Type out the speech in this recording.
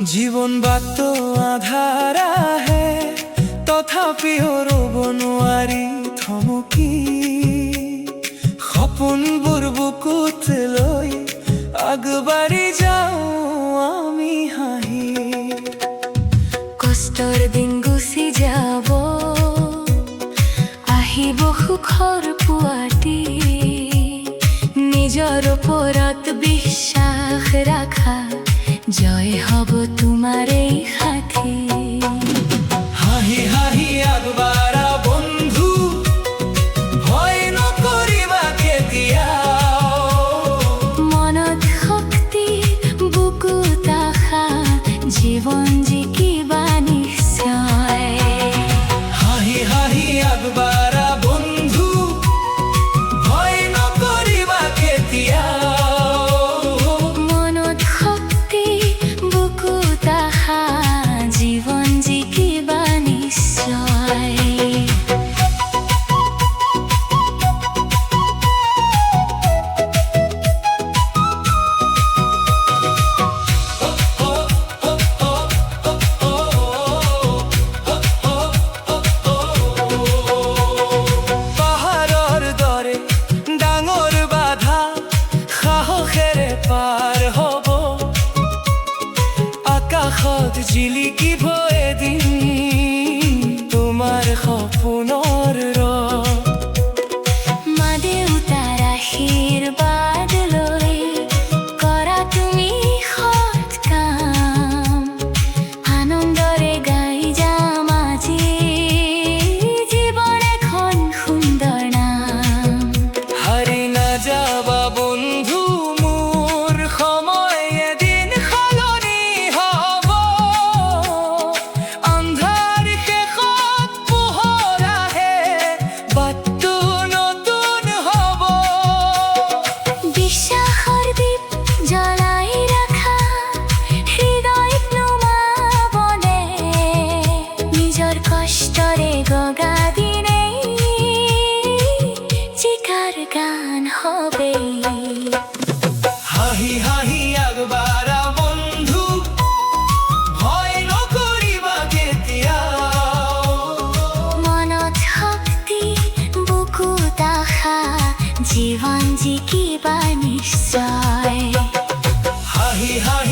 जीवन बात तो आधारा है तथापि बनुआरी थमकी सपनबोर बुकुत लई আগবাড়ি যাও আমি হাঁহি কষ্টৰ দিন গুচি যাব আহিব সুখৰ পুৱাটি নিজৰ ওপৰত বিশ্বাস ৰাখা জয় হব তোমাৰ এই সাথী হাঁহি হাঁহি আগবাঢ়া বন্ধু ভয় নকৰিবা কেতিয়াও মনত শক্তি বুকুত আশা জীৱন জিকিবা নিশ্চয় হাঁহি হাঁহি আগবাঢ়া বন্ধু ভয় নকৰিবা কেতিয়াও মনত শক্তি বুকুত আশা জীৱন জিকিবা নিশ্চয় আকাশত জিলিকিব এদিন তোমাৰ সপোনৰ ৰথ মা দেউতাৰ আশীৰ্বাদ লৈ কৰা তুমি সৎ কাম আনন্দৰে গাই যাম আজি জীৱন এখন সুন্দৰ নাম হাৰি নাযাবা বন্ধু মোৰ সময় এদিন সলনি হ'ব আন্ধাৰ শেষত পোহৰ আহে বাটটো নতুন হ'ব বিশ্বাসৰ দীপ জ্বলাই ৰাখা হৃদয়ত নুমাবনে নিজৰ কষ্টৰে গগা দিনেই জিকাৰ গান হবে হাঁহি হাঁহি আগবাঢ়া বন্ধু ভয় নকৰিবা কেতিয়াও মনত শক্তি বুকুত আশা জীৱন জিকিবা নিশ্চয় হাঁহি হাঁহি